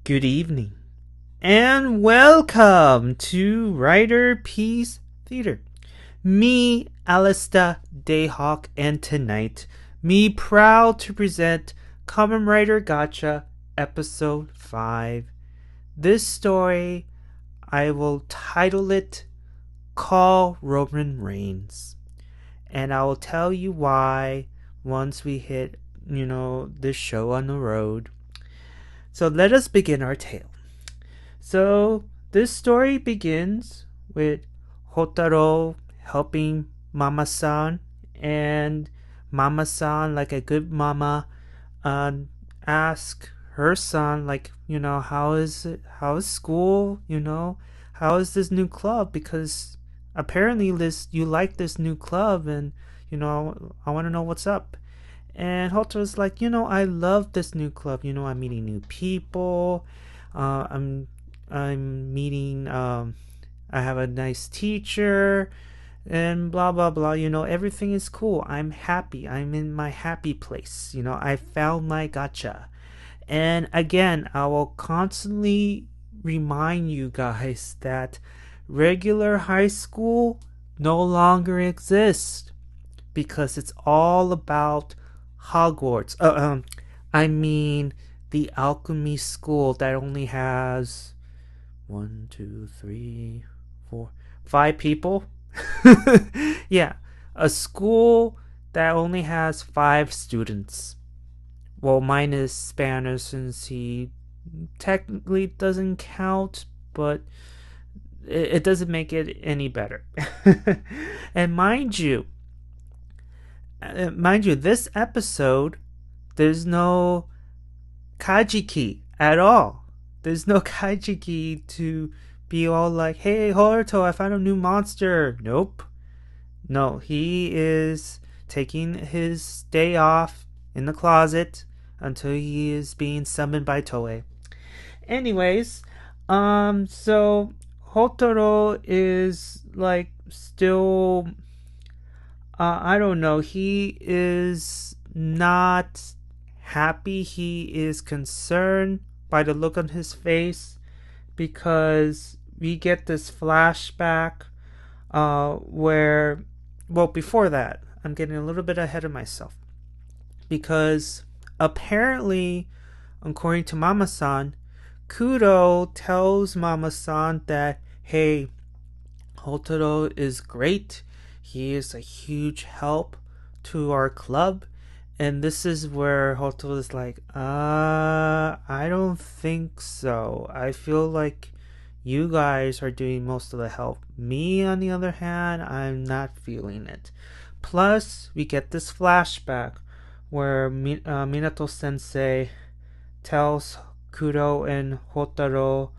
Good evening, and welcome to Riderpiece Theater. Me, Alista Dayhawk, and tonight, me proud to present Kamen Rider Gotcha Episode 5. This story, I will title it Call Roman Reigns. And I will tell you why once we hit, this show on the road. So let us begin our tale. So this story begins with Hotaru helping Mama-san, and Mama-san, like a good mama, ask her son, like, how is it? How is school? How is this new club? Because apparently you like this new club, and I want to know what's up. And Hotaru's like, I love this new club. I'm meeting new people. I'm meeting. I have a nice teacher, and blah blah blah. Everything is cool. I'm happy. I'm in my happy place. I found my gotcha. And again, I will constantly remind you guys that regular high school no longer exists because it's all about Hogwarts. I mean the alchemy school that only has one, two, three, four, five people. Yeah, a school that only has five students. Well, minus Spanish since he technically doesn't count, but it doesn't make it any better. And mind you, this episode, there's no Kajiki at all. There's no Kajiki to be all like, hey, Horuto, I found a new monster. Nope. No, he is taking his day off in the closet until he is being summoned by Toei. Anyways, so Hotaru is like still, I don't know, he is not happy. He is concerned by the look on his face because we get this flashback where, well, before that, I'm getting a little bit ahead of myself because apparently, according to Mama-san, Kudo tells Mama-san that, hey, Hotaru is great. He is a huge help to our club. And this is where Hotaru is like, I don't think so. I feel like you guys are doing most of the help. Me, on the other hand, I'm not feeling it. Plus, we get this flashback where Minato Sensei tells Kudo and Hotaru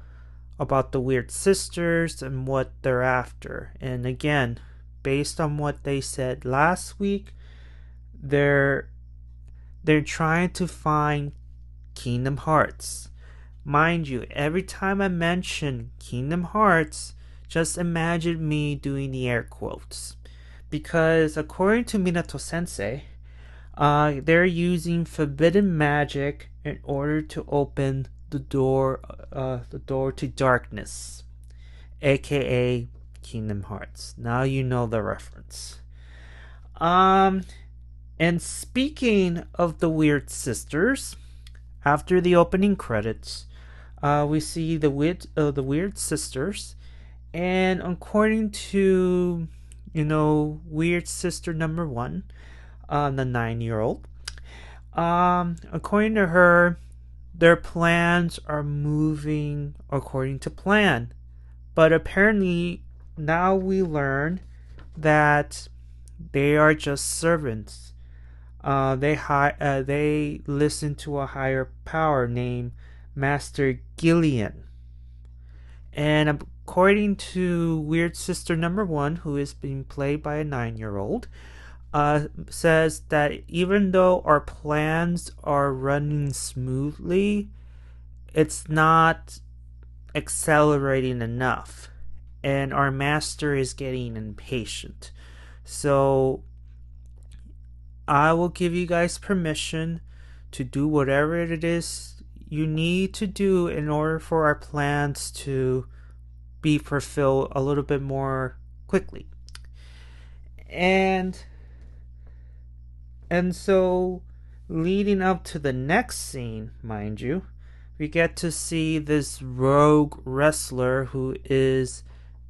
about the weird sisters and what they're after. And again, based on what they said last week, they're trying to find Kingdom Hearts. Mind you, every time I mention Kingdom Hearts, just imagine me doing the air quotes. Because according to Minato Sensei, they're using forbidden magic in order to open the door to darkness, aka Kingdom Hearts. Now you know the reference. And speaking of the Weird Sisters, after the opening credits, we see the Weird Sisters, and according to Weird Sister number 1, the 9-year-old, according to her, their plans are moving according to plan, but apparently now we learn that they are just servants. They listen to a higher power named Master Gillian. And according to Weird Sister number 1, who is being played by a 9-year-old, says that even though our plans are running smoothly, it's not accelerating enough. And our master is getting impatient. So I will give you guys permission to do whatever it is you need to do in order for our plans to be fulfilled a little bit more quickly. And so leading up to the next scene, mind you, we get to see this rogue wrestler who is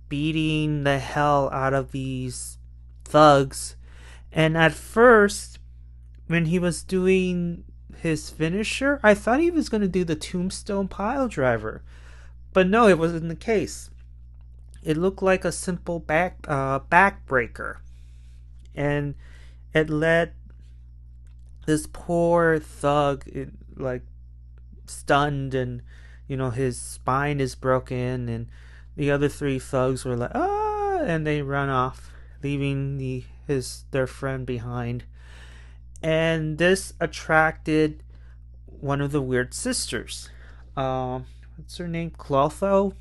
beating the hell out of these thugs. And at first, when he was doing his finisher, I thought he was going to do the tombstone pile driver. But no, it wasn't the case. It looked like a simple backbreaker. And it let this poor thug, like, stunned, and his spine is broken, and the other three thugs were like, ah, and they run off, leaving their friend behind. And this attracted one of the weird sisters. What's her name? Clotho.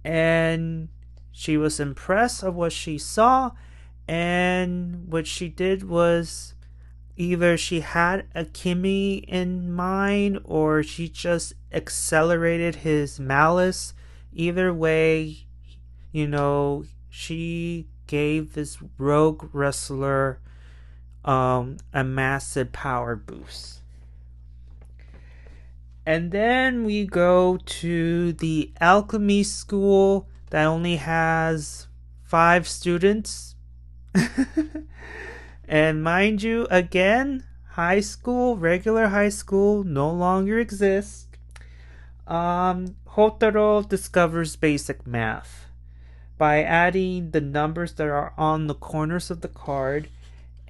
And she was impressed of what she saw, and what she did was either she had a chemi in mind or she just accelerated his malice. Either way, she gave this rogue wrestler a massive power boost. And then we go to the alchemy school that only has 5 students. And mind you, again, regular high school no longer exists. Hotaru discovers basic math by adding the numbers that are on the corners of the card,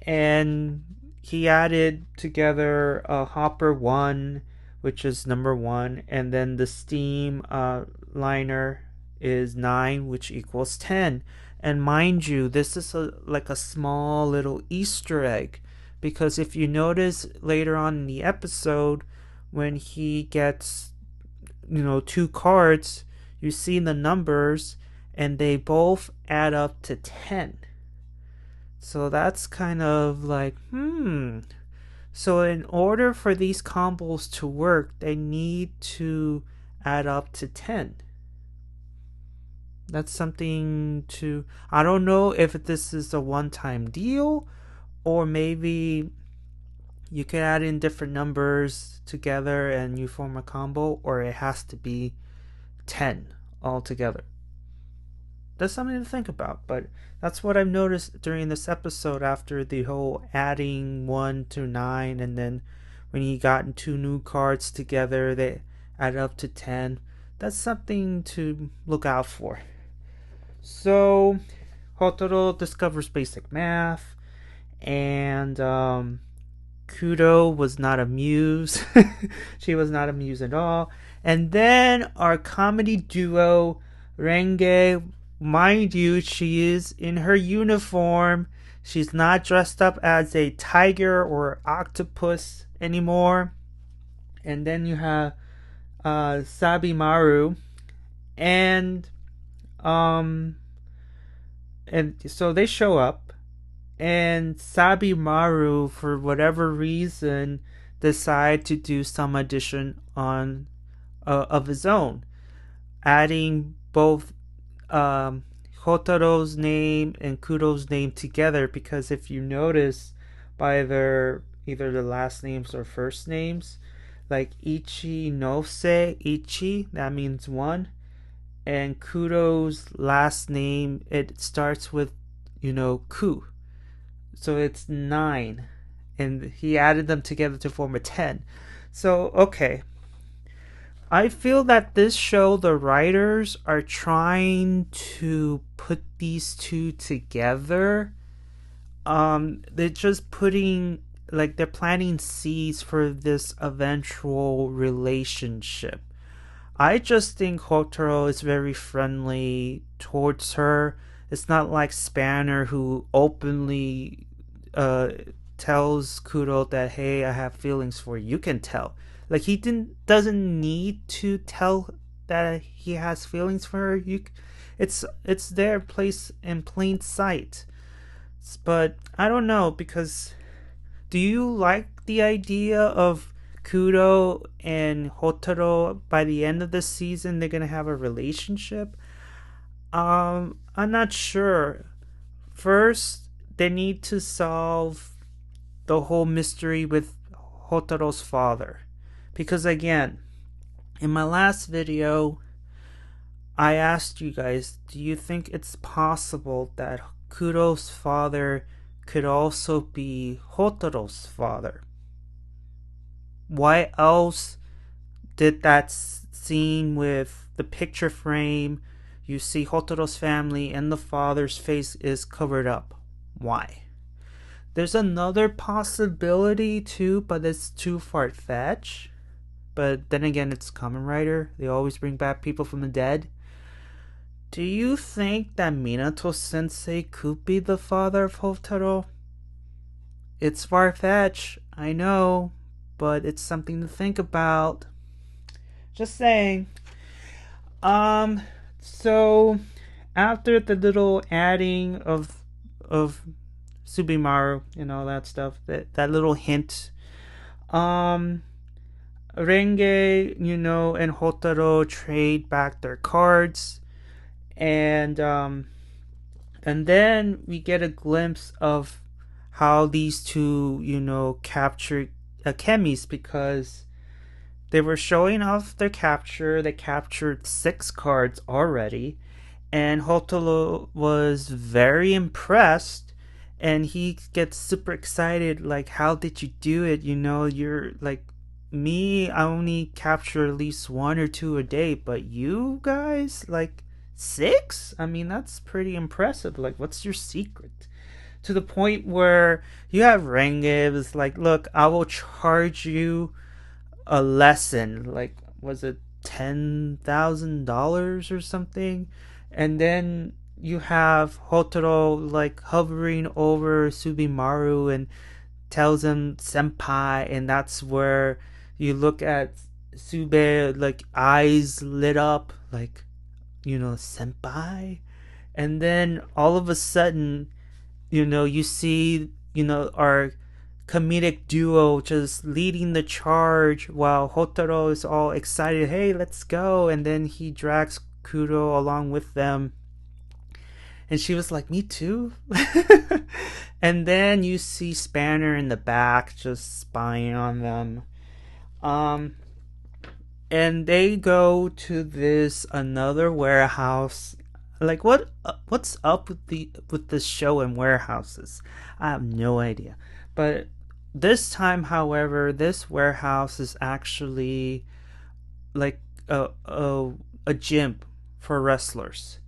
and he added together a Hopper 1, which is number 1, and then the steam liner is 9, which equals 10. And mind you, this is like a small little Easter egg, because if you notice later on in the episode, when he gets 2 cards, you see the numbers and they both add up to 10. So that's kind of like, So in order for these combos to work, they need to add up to 10. That's something to... I don't know if this is a one-time deal, or maybe you can add in different numbers together and you form a combo, or it has to be 10 altogether. That's something to think about, but that's what I've noticed during this episode after the whole adding 1 to 9, and then when he got 2 new cards together, they add up to 10. That's something to look out for. So, Hotaru discovers basic math, and Kudo was not amused. She was not amused at all. And then our comedy duo, Renge, mind you, she is in her uniform. She's not dressed up as a tiger or octopus anymore. And then you have Sabimaru, and so they show up, and Sabimaru, for whatever reason, decide to do some addition on of his own, adding both Hotaru's name and Kudo's name together, because if you notice by their either the last names or first names, like Ichi Nose, Ichi, that means 1, and Kudo's last name, it starts with Ku, so it's 9, and he added them together to form a 10. So okay, I feel that this show, the writers are trying to put these two together. They're just putting, like, they're planting seeds for this eventual relationship. I just think Hotaru is very friendly towards her. It's not like Spanner, who openly tells Kudo that, hey, I have feelings for you. You can tell. Like, he doesn't need to tell that he has feelings for her. It's there, placed in plain sight. But I don't know, because do you like the idea of Kudo and Hotaru, by the end of the season, they're gonna have a relationship. I'm not sure. First, they need to solve the whole mystery with Hotaro's father. Because again, in my last video, I asked you guys, do you think it's possible that Kudo's father could also be Hotaro's father? Why else did that scene with the picture frame, you see Hotaro's family and the father's face is covered up? Why? There's another possibility too, but it's too far-fetched. But then again, it's Kamen Rider. They always bring back people from the dead. Do you think that Minato-sensei could be the father of Hotaru? It's far-fetched, I know, but it's something to think about. Just saying. So after the little adding of Subimaru and all that stuff, that little hint, Renge, and Hotaru trade back their cards, and then we get a glimpse of how these two, captured chemis, because they were showing off their capture. They captured 6 cards already, and Hotaru was very impressed, and he gets super excited, like, how did you do it? You're like me, I only capture at least 1 or 2 a day, but you guys, like 6? I mean, that's pretty impressive. Like, what's your secret? To the point where you have Renge was like, look, I will charge you a lesson, like, was it $10,000 or something? And then you have Hotaru like hovering over Subimaru and tells him senpai, and that's where you look at Sube, like, eyes lit up, like, senpai. And then all of a sudden, you see, our comedic duo just leading the charge while Hotaru is all excited, hey, let's go. And then he drags Kudo along with them. And she was like, me too? And then you see Spanner in the back just spying on them. And they go to this another warehouse. Like, what's up with this show and warehouses? I have no idea. But this time, however, this warehouse is actually like a gym for wrestlers.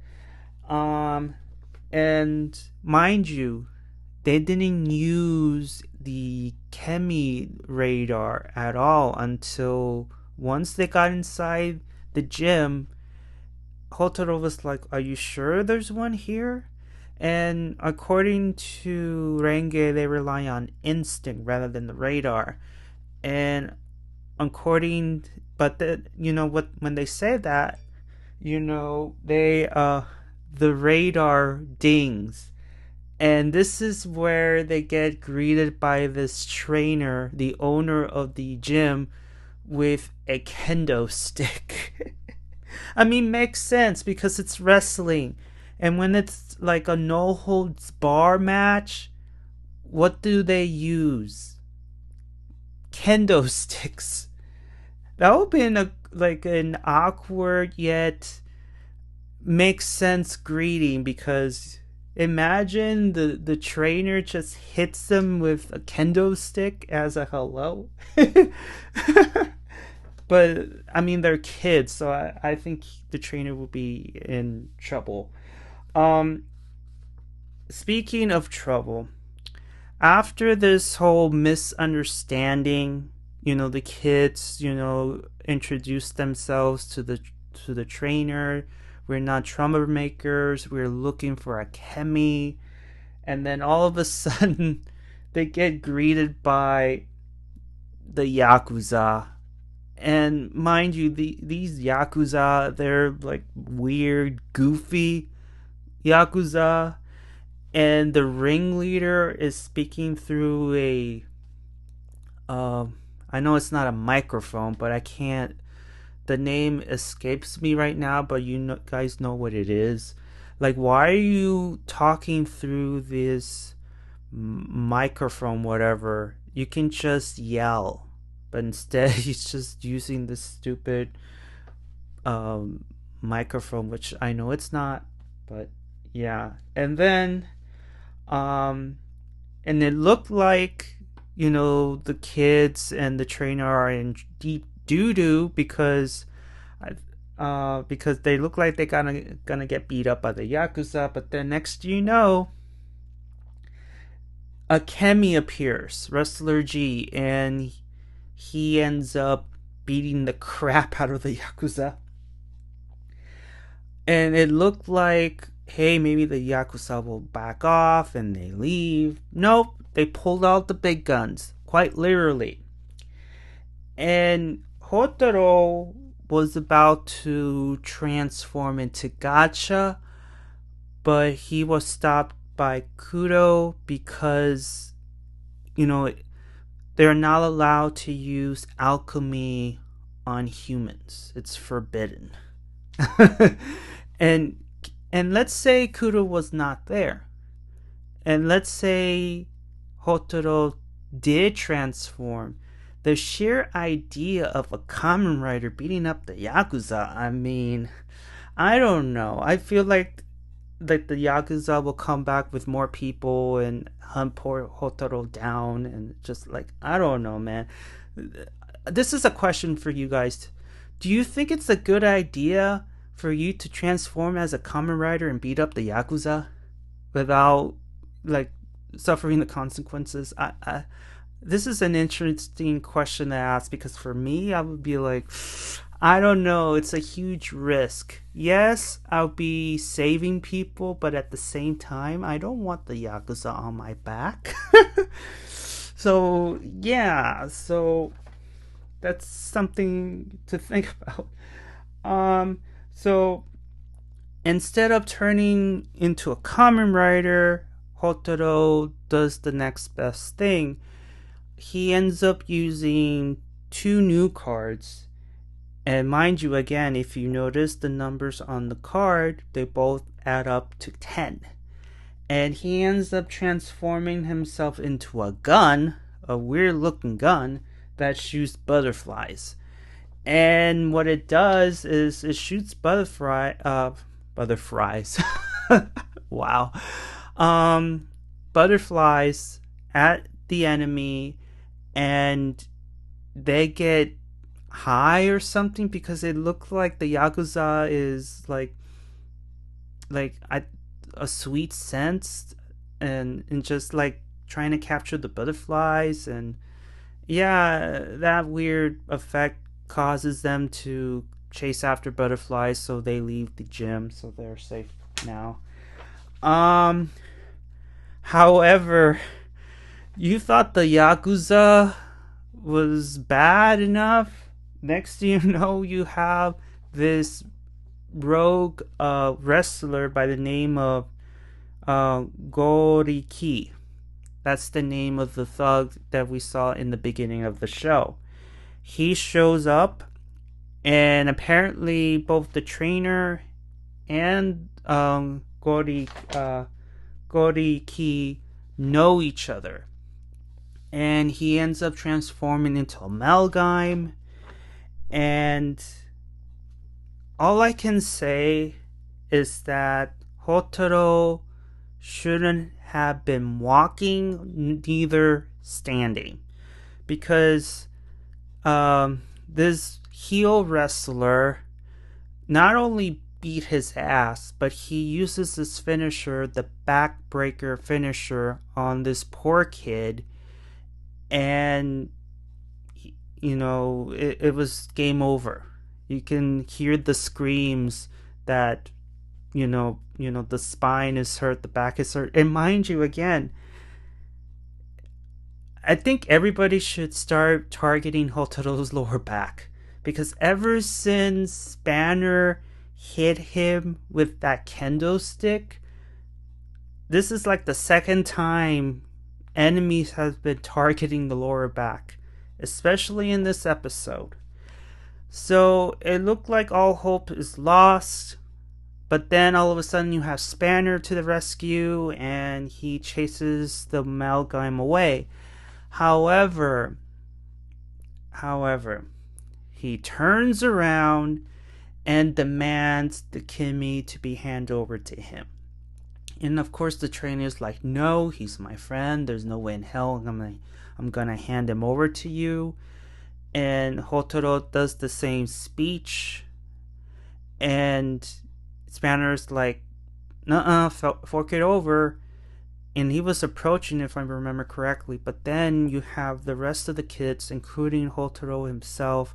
And mind you, they didn't use the chemi radar at all until once they got inside the gym. Hotaru was like, are you sure there's one here? And according to Renge, they rely on instinct rather than the radar. And when they say that, they the radar dings. And this is where they get greeted by this trainer, the owner of the gym, with a kendo stick. I mean, makes sense because it's wrestling. And when it's like a no holds bar match, what do they use? Kendo sticks. That would be an awkward yet makes sense greeting, because imagine the trainer just hits them with a kendo stick as a hello. But I mean, they're kids, so I think the trainer will be in trouble. Speaking of trouble, after this whole misunderstanding, the kids, introduce themselves to the trainer. We're not troublemakers. We're looking for a chemi. And then all of a sudden, they get greeted by the Yakuza. And mind you, these Yakuza, they're like weird, goofy Yakuza. And the ringleader is speaking through a I know it's not a microphone, but I can't. The name escapes me right now, but guys know what it is. Like, why are you talking through this microphone, whatever? You can just yell, but instead he's just using this stupid um, microphone, which I know it's not, but yeah. And then, um, and it looked like, the kids and the trainer are in deep doo doo because they look like they're gonna get beat up by the Yakuza. But then next you know, a chemi appears, Wrestler G, and he ends up beating the crap out of the Yakuza. And it looked like, hey, maybe the Yakuza will back off and they leave. Nope, they pulled out the big guns, quite literally. And Hotaru was about to transform into Gacha, but he was stopped by Kudo because, they're not allowed to use alchemy on humans. It's forbidden. and and let's say Kudo was not there. And let's say Hotaru did transform. The sheer idea of a Kamen Rider beating up the Yakuza, I mean, I don't know. I feel like the Yakuza will come back with more people and hunt poor Hotaru down and just like, I don't know, man. This is a question for you guys. Do you think it's a good idea for you to transform as a Kamen Rider and beat up the Yakuza without like suffering the consequences? This is an interesting question to ask because for me, I would be like, I don't know. It's a huge risk. Yes, I'll be saving people, but at the same time, I don't want the Yakuza on my back. So, yeah. So, that's something to think about. So, instead of turning into a Kamen Rider, Hotaru does the next best thing. He ends up using 2 new cards. And mind you, again, if you notice the numbers on the card, they both add up to 10. And he ends up transforming himself into a gun, a weird looking gun, that shoots butterflies. And what it does is it shoots butterflies. Wow. Butterflies at the enemy, and they get high or something because it looked like the Yakuza is like a sweet sense and just like trying to capture the butterflies. And yeah, that weird effect causes them to chase after butterflies, so they leave the gym, so they're safe now. However, you thought the Yakuza was bad enough. Next thing you know, you have this rogue wrestler by the name of Goriki. That's the name of the thug that we saw in the beginning of the show. He shows up, and apparently both the trainer and Goriki know each other. And he ends up transforming into a Malgam. And all I can say is that Hotaru shouldn't have been walking, neither standing. Because this heel wrestler not only beat his ass, but he uses this finisher, the backbreaker finisher, on this poor kid. And it was game over. You can hear the screams that the spine is hurt, the back is hurt. And mind you, again, I think everybody should start targeting Hotaru's lower back, because ever since Banner hit him with that kendo stick, this is like the second time enemies have been targeting the lower back. especially in this episode. So it looked like all hope is lost, but then all of a sudden you have Spanner to the rescue and he chases the Malgam away. However, he turns around and demands the chemi to be handed over to him. And of course the trainer's like, no, he's my friend. There's no way in hell I'm gonna hand him over to you. And Hotaru does the same speech. And Spanner's like, nuh-uh, fork it over. And he was approaching, if I remember correctly. But then you have the rest of the kids, including Hotaru himself,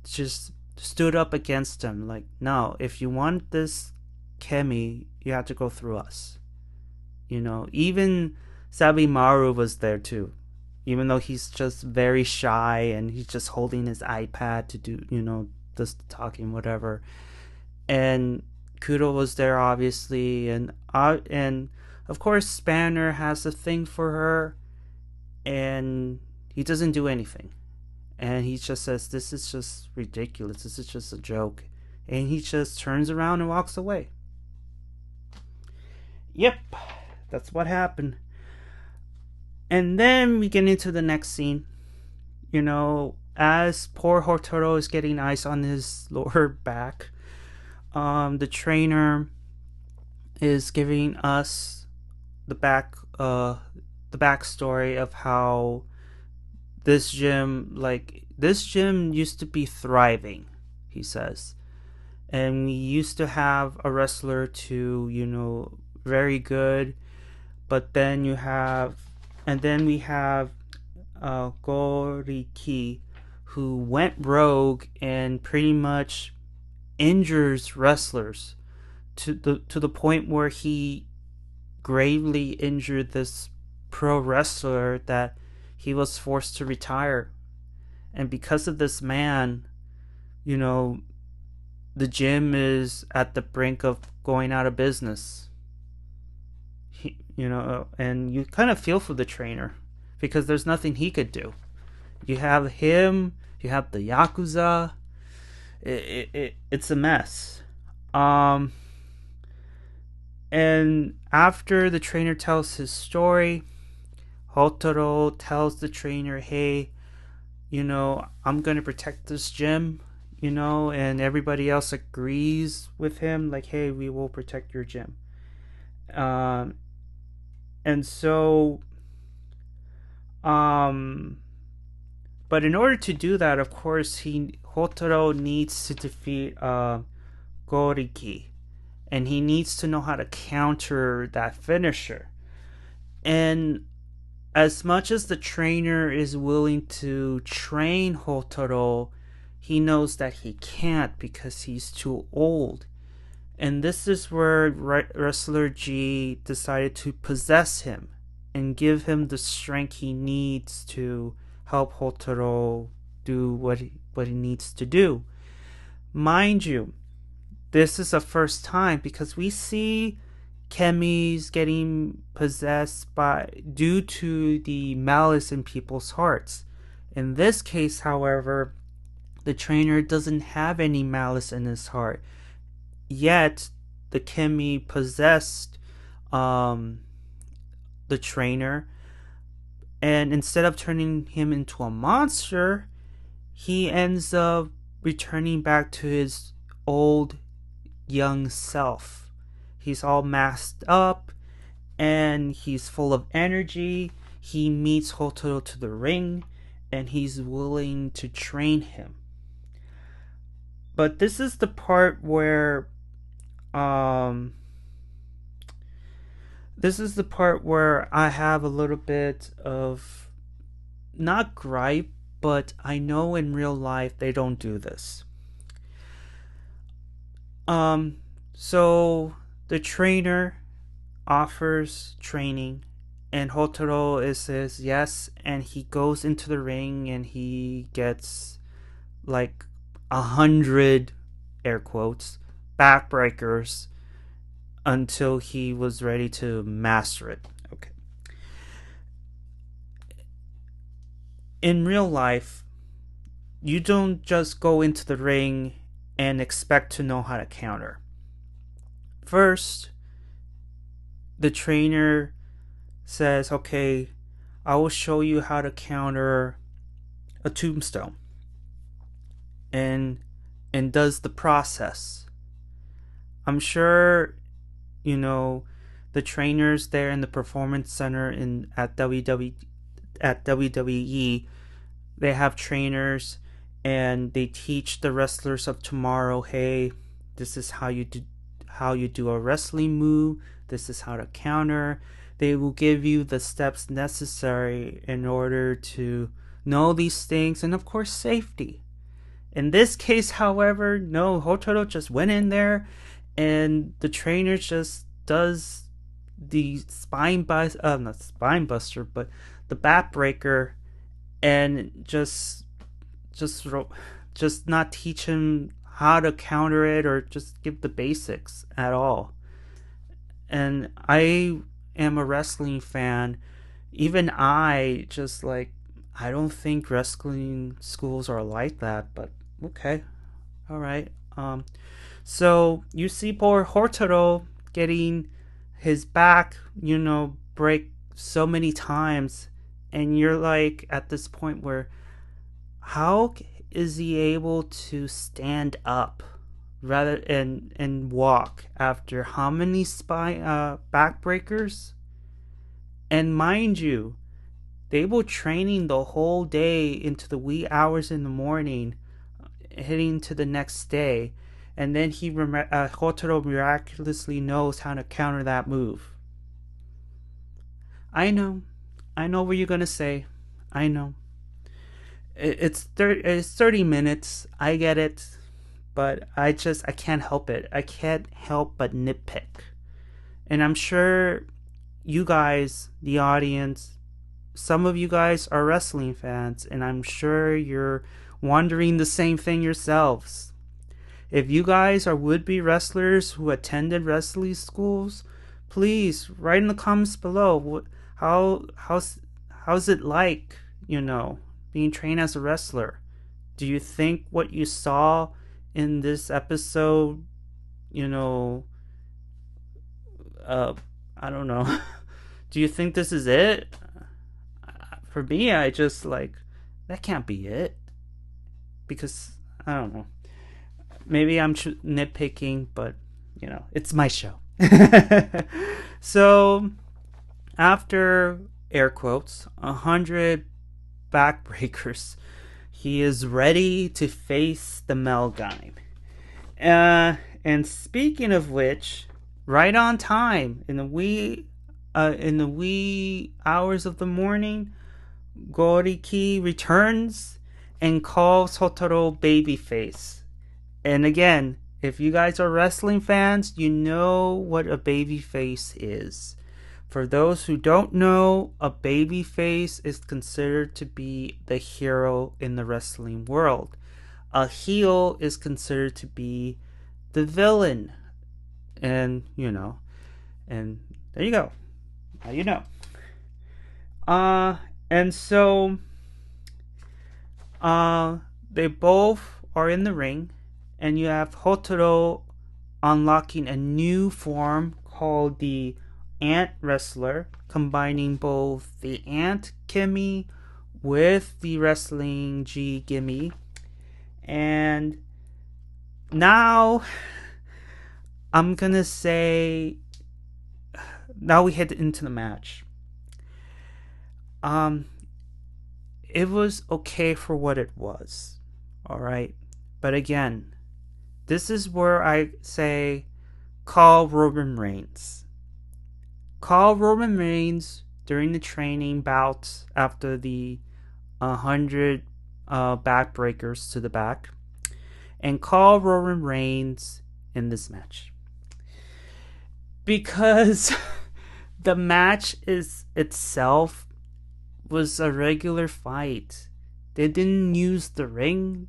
just stood up against him. Like, no, if you want this chemi, you have to go through us. Even Sabimaru was there too. Even though he's just very shy and he's just holding his iPad to do, just talking, whatever. And Kudo was there, obviously. And of course, Spanner has a thing for her. And he doesn't do anything. And he just says, this is just ridiculous. This is just a joke. And he just turns around and walks away. Yep, that's what happened. And then we get into the next scene. As poor Hotaru is getting ice on his lower back, the trainer is giving us the backstory of how this gym used to be thriving, he says. And we used to have a wrestler to, very good, but then we have Goriki, who went rogue and pretty much injures wrestlers to the point where he gravely injured this pro wrestler that he was forced to retire. And because of this man, the gym is at the brink of going out of business. And you kind of feel for the trainer because there's nothing he could do. You have him, you have the Yakuza. It's a mess. And after the trainer tells his story, Hotaru tells the trainer, hey, I'm going to protect this gym, and everybody else agrees with him, like, hey, we will protect your gym. And so, but in order to do that, of course, Hotaru needs to defeat Goriki, and he needs to know how to counter that finisher. And as much as the trainer is willing to train Hotaru, he knows that he can't because he's too old. And this is where Wrestler G decided to possess him and give him the strength he needs to help Hotaru do what he needs to do. Mind you, this is the first time because we see chemis getting possessed due to the malice in people's hearts. In this case, however, the trainer doesn't have any malice in his heart. Yet, the chemi possessed the trainer, and instead of turning him into a monster, he ends up returning back to his old young self. He's all masked up, and he's full of energy. He meets Hotaru to the ring, and he's willing to train him. But this is the part where I have a little bit of, not gripe, but I know in real life they don't do this. So the trainer offers training, and Hotaru says yes, and he goes into the ring and he gets like 100, air quotes, backbreakers until he was ready to master it. Okay. in real life, you don't just go into the ring and expect to know how to counter. First, the trainer says, okay, I will show you how to counter a tombstone, and does the process. I'm sure, you know, the trainers there in the performance center at WWE, they have trainers and they teach the wrestlers of tomorrow, hey, this is how you do a wrestling move, this is how to counter. They will give you the steps necessary in order to know these things, and of course safety. In this case, however, no, Hotaru just went in there and the trainer just does the not spine buster, but the backbreaker, and just not teach him how to counter it or just give the basics at all. And I am a wrestling fan. Even I just like, I don't think wrestling schools are like that, but okay. All right. So you see poor Hotaru getting his back, break so many times, and you're like at this point where, how is he able to stand up rather and walk after how many backbreakers? And mind you, they were training the whole day into the wee hours in the morning, heading to the next day, and then Hotaru miraculously knows how to counter that move. I know what you're gonna say. I know. It's 30 minutes. I get it, but I can't help it. I can't help but nitpick, and I'm sure you guys, the audience, some of you guys are wrestling fans, and I'm sure you're wondering the same thing yourselves. If you guys are would-be wrestlers who attended wrestling schools, please write in the comments below. How's it like, being trained as a wrestler? Do you think what you saw in this episode, I don't know. Do you think this is it? For me, I just like, that can't be it. Because, I don't know. Maybe I'm nitpicking, but, it's my show. So, after, air quotes, 100 backbreakers, he is ready to face the Malgam. And speaking of which, right on time, in the wee hours of the morning, Goriki returns and calls Hotaru babyface. And again, if you guys are wrestling fans, you know what a babyface is. For those who don't know, a babyface is considered to be the hero in the wrestling world. A heel is considered to be the villain. And, and there you go. Now you know. And so, they both are in the ring, and you have Hotaru unlocking a new form called the Ant Wrestler, combining both the Ant chemi with the Wrestling G gimme. And now, I'm gonna say, now we head into the match. It was okay for what it was, alright? But again, this is where I say, call Roman Reigns. Call Roman Reigns during the training bouts after the 100 backbreakers to the back, and call Roman Reigns in this match. Because the match itself was a regular fight. They didn't use the ring,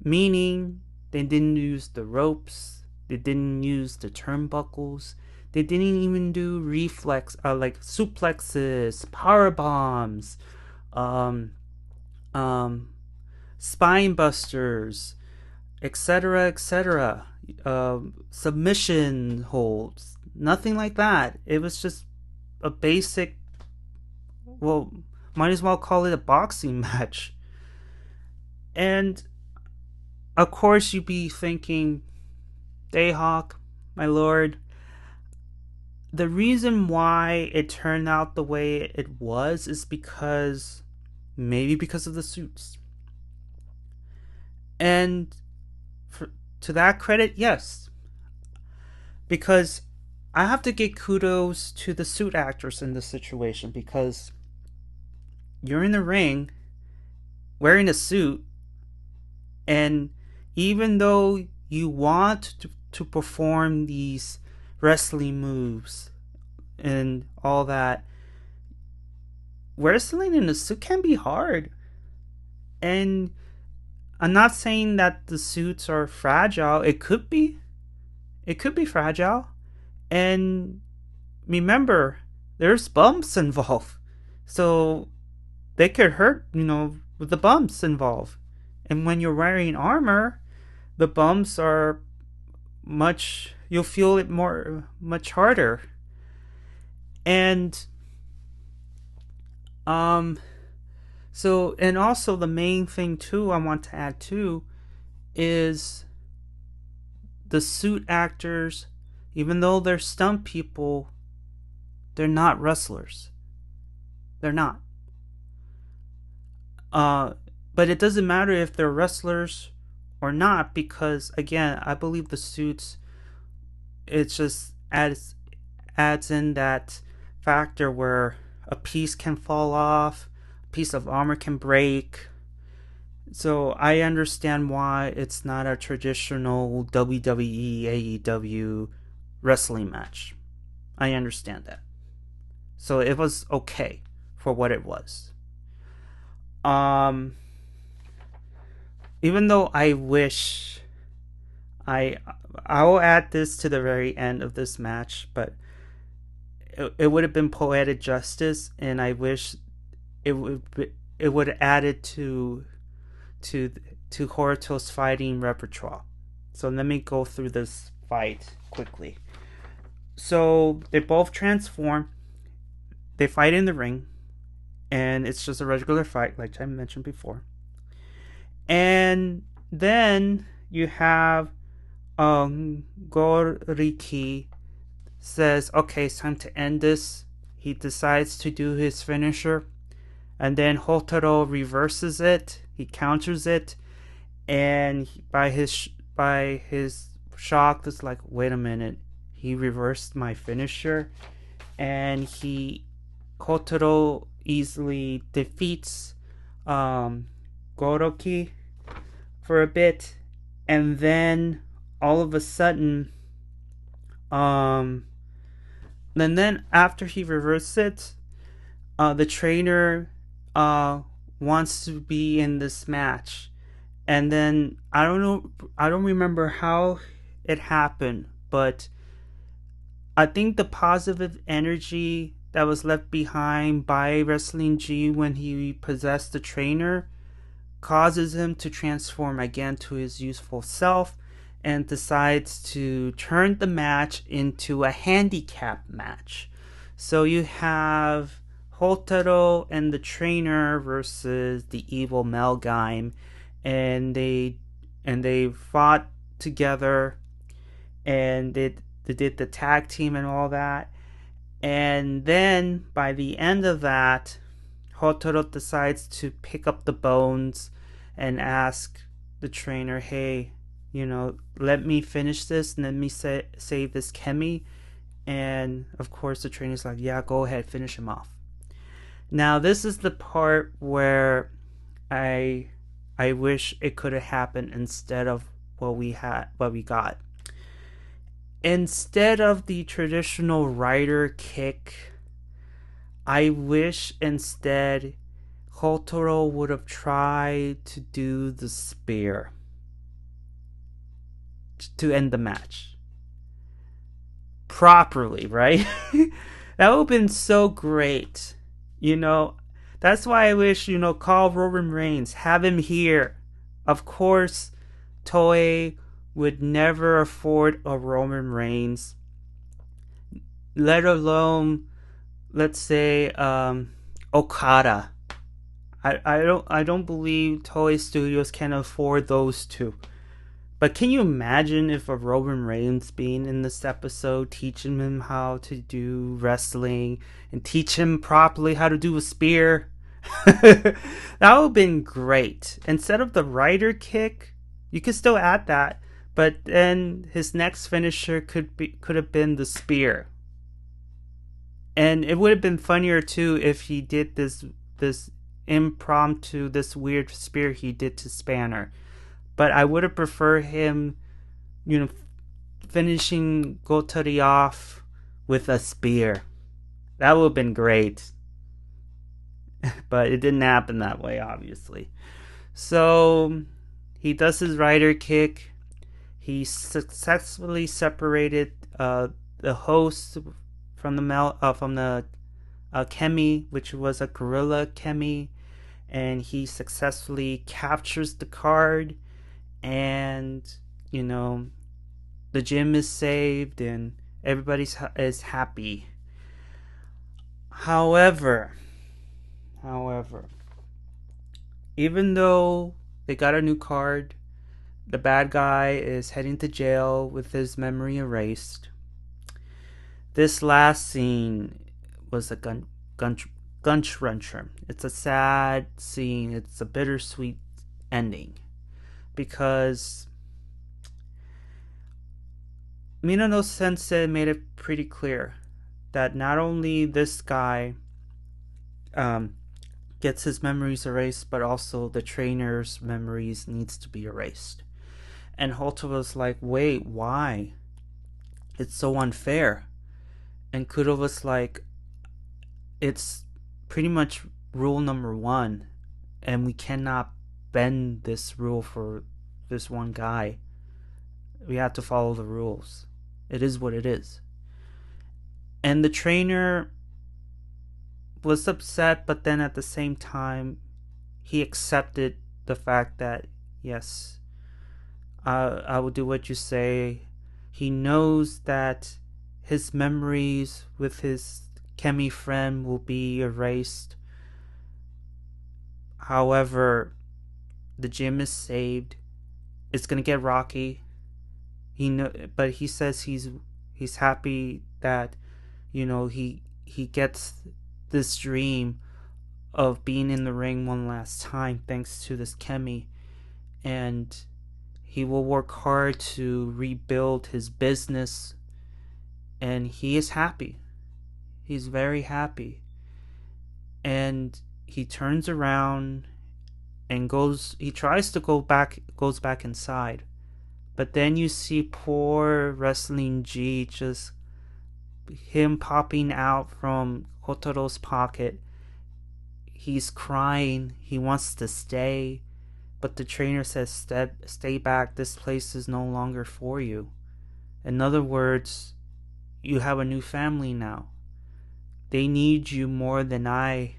meaning they didn't use the ropes, they didn't use the turnbuckles, they didn't even do like suplexes, power bombs, um, spine busters, etc., etc., submission holds. Nothing like that. It was just a basic, well, might as well call it a boxing match. And of course, you'd be thinking, Dayhawk, my lord, the reason why it turned out the way it was is maybe because of the suits. And to that credit, yes. Because I have to give kudos to the suit actors in this situation, because you're in the ring wearing a suit, and even though you want to perform these wrestling moves and all that, wrestling in a suit can be hard. And I'm not saying that the suits are fragile. It could be. It could be fragile. And remember, there's bumps involved. So they could hurt, with the bumps involved. And when you're wearing armor, the bumps are you'll feel it much harder. And so, and also the main thing too I want to add too is the suit actors, even though they're stunt people, they're not wrestlers. They're not. But it doesn't matter if they're wrestlers or not, because again, I believe the suits, it just adds in that factor where a piece can fall off, a piece of armor can break. So I understand why it's not a traditional WWE, AEW wrestling match. I understand that. So it was okay for what it was. Even though I wish I will add this to the very end of this match, but it would have been poetic justice, and I wish it would have added to Horaito's fighting repertoire. So let me go through this fight quickly. So they both transform. They fight in the ring, and it's just a regular fight, like I mentioned before. And then you have Goriki says, okay, it's time to end this. He decides to do his finisher, and then Hotaru reverses it. He counters it, and by his shock, it's like, wait a minute, he reversed my finisher, and Hotaru easily defeats Goroki for a bit, and then all of a sudden, and then after he reverses it, the trainer wants to be in this match, and then I don't remember how it happened, but I think the positive energy that was left behind by Wrestling G when he possessed the trainer causes him to transform again to his youthful self, and decides to turn the match into a handicap match. So you have Hotaru and the trainer versus the evil Malgam, and they fought together, and they did the tag team and all that. And then by the end of that, Hotaru decides to pick up the bones and ask the trainer, hey, let me finish this and let me save this chemi. And of course the trainer's like, yeah, go ahead, finish him off. Now this is the part where I wish it could have happened instead of what we got. Instead of the traditional rider kick, I wish instead Hotaru would have tried to do the spear to end the match properly, right? That would have been so great. That's why I wish, call Roman Reigns, have him here. Of course, Toei would never afford a Roman Reigns, let alone, let's say, Okada. I don't believe Toei Studios can afford those two. But can you imagine if a Roman Reigns being in this episode, teaching him how to do wrestling and teach him properly how to do a spear? That would have been great. Instead of the rider kick, you could still add that, but then his next finisher could have been the spear. And it would have been funnier too if he did this impromptu, this weird spear he did to Spanner. But I would have preferred him, finishing Gotari off with a spear. That would have been great. But it didn't happen that way, obviously. So he does his rider kick. He successfully separated the host from the chemi, which was a gorilla chemi, and he successfully captures the card. And the gym is saved and everybody is happy. However, even though they got a new card, the bad guy is heading to jail with his memory erased. This last scene was a gun wrencher. It's a sad scene. It's a bittersweet ending. Because Minano Sensei made it pretty clear that not only this guy gets his memories erased, but also the trainer's memories needs to be erased. And Hotaru was like, wait, why? It's so unfair. And Kudo was like, it's pretty much rule number 1, and we cannot bend this rule for this one guy. We have to follow the rules. It is what it is. And the trainer was upset, but then at the same time, he accepted the fact that, yes, I will do what you say. He knows that his memories with his chemi friend will be erased. However, the gym is saved. It's gonna get rocky. But he says he's happy that he gets this dream of being in the ring one last time thanks to this chemi, and he will work hard to rebuild his business, and he is happy. He's very happy. And he turns around and goes back inside. But then you see poor Wrestling G, just him popping out from Hotaru's pocket. He's crying. He wants to stay. But the trainer says, stay back. This place is no longer for you. In other words, you have a new family now. They need you more than I.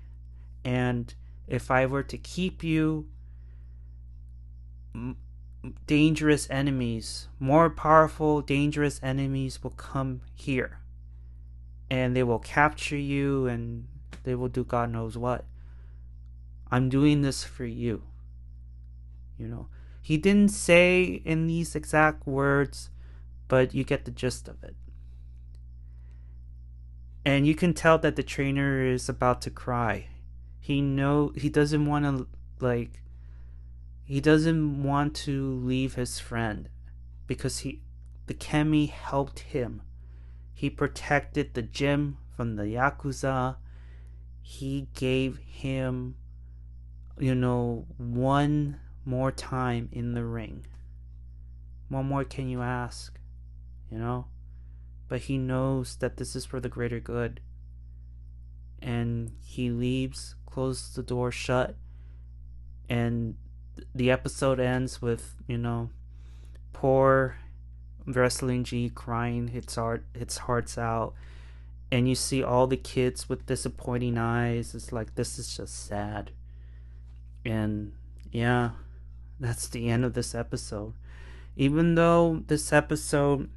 And if I were to keep you, dangerous enemies, more powerful, dangerous enemies will come here. And they will capture you and they will do God knows what. I'm doing this for you. He didn't say in these exact words, but you get the gist of it. And you can tell that the trainer is about to cry. He doesn't want to leave his friend because the chemi helped him. He protected the gym from the Yakuza. He gave him, one more time in the ring. What more can you ask? But he knows that this is for the greater good. And he leaves, closes the door shut, and the episode ends with, poor Wrestling G crying its hearts out. and you see all the kids with disappointing eyes. It's like, this is just sad. And yeah, that's the end of this episode. Even though this episode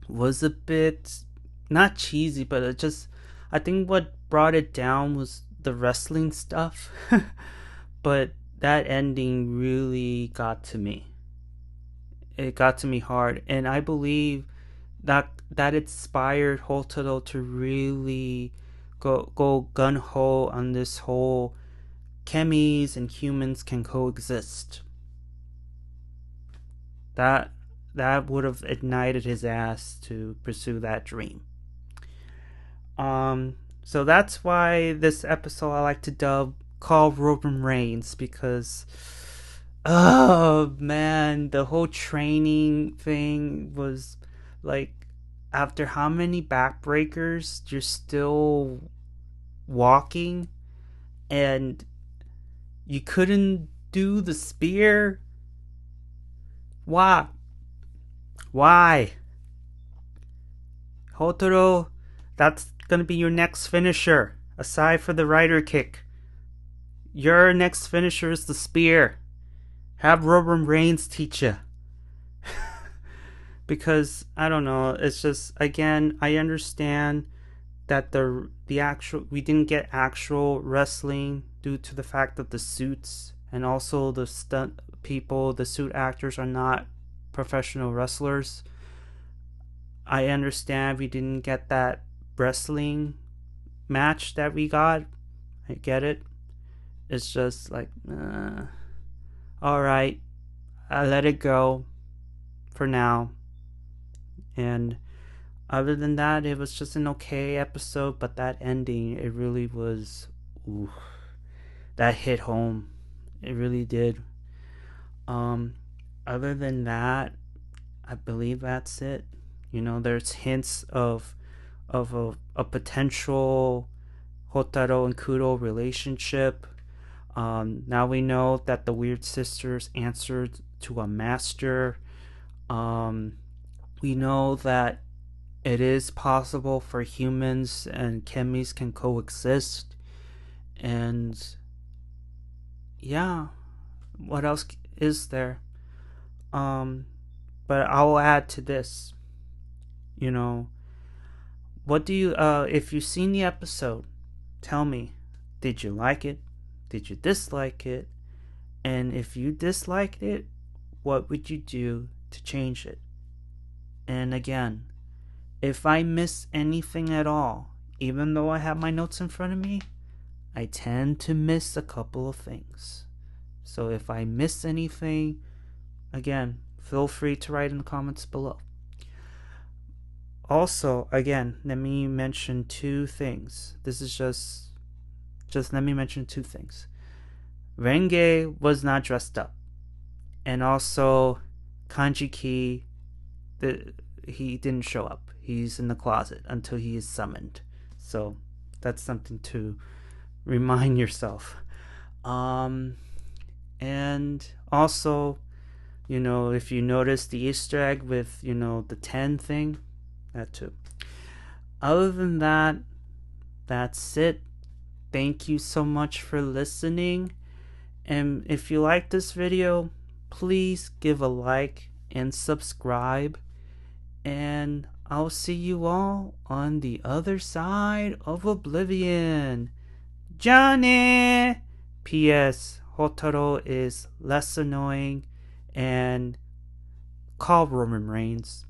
was a bit not cheesy, but I think what brought it down was the wrestling stuff. But that ending really got to me. It got to me hard, and I believe that inspired Hotaru to really go gun ho on this whole chemis and humans can coexist. That would have ignited his ass to pursue that dream. So that's why this episode I like to dub call Roman Reigns, because oh man, the whole training thing was like, after how many backbreakers you're still walking, and you couldn't do the spear. Why Hotaru, that's gonna be your next finisher aside for the rider kick. Your next finisher is the spear. Have Roman Reigns teach you. Because I don't know, it's just, again, I understand that the actual, we didn't get actual wrestling due to the fact that the suits and also the stunt people, the suit actors, are not professional wrestlers. I understand we didn't get that wrestling match that we got. I get it. It's just like, alright, I let it go for now. And other than that, it was just an okay episode, but that ending, it really was, ooh, that hit home. It really did. Other than that, I believe that's it. You know, there's hints of a potential Hotaru and Kuro relationship. Now we know that the Weird Sisters answered to a master. We know that it is possible for humans and chemis can coexist. And yeah, what else is there? But I'll add to this. You know, what do you, if you've seen the episode, tell me, did you like it? Did you dislike it? And if you disliked it, what would you do to change it? And again, if I miss anything at all, even though I have my notes in front of me, I tend to miss a couple of things. So if I miss anything, again, feel free to write in the comments below. Also, again, let me mention two things. This is just let me mention two things. Renge was not dressed up. And also, Kanji-ki, he didn't show up. He's in the closet until he is summoned. So, that's something to remind yourself. And also, you know, if you notice the Easter egg with, you know, the 10 thing, that too. Other than that, that's it. Thank you so much for listening. And if you like this video, please give a like and subscribe. And I'll see you all on the other side of Oblivion. Johnny! P.S. Hotaru is less annoying, and call Roman Reigns.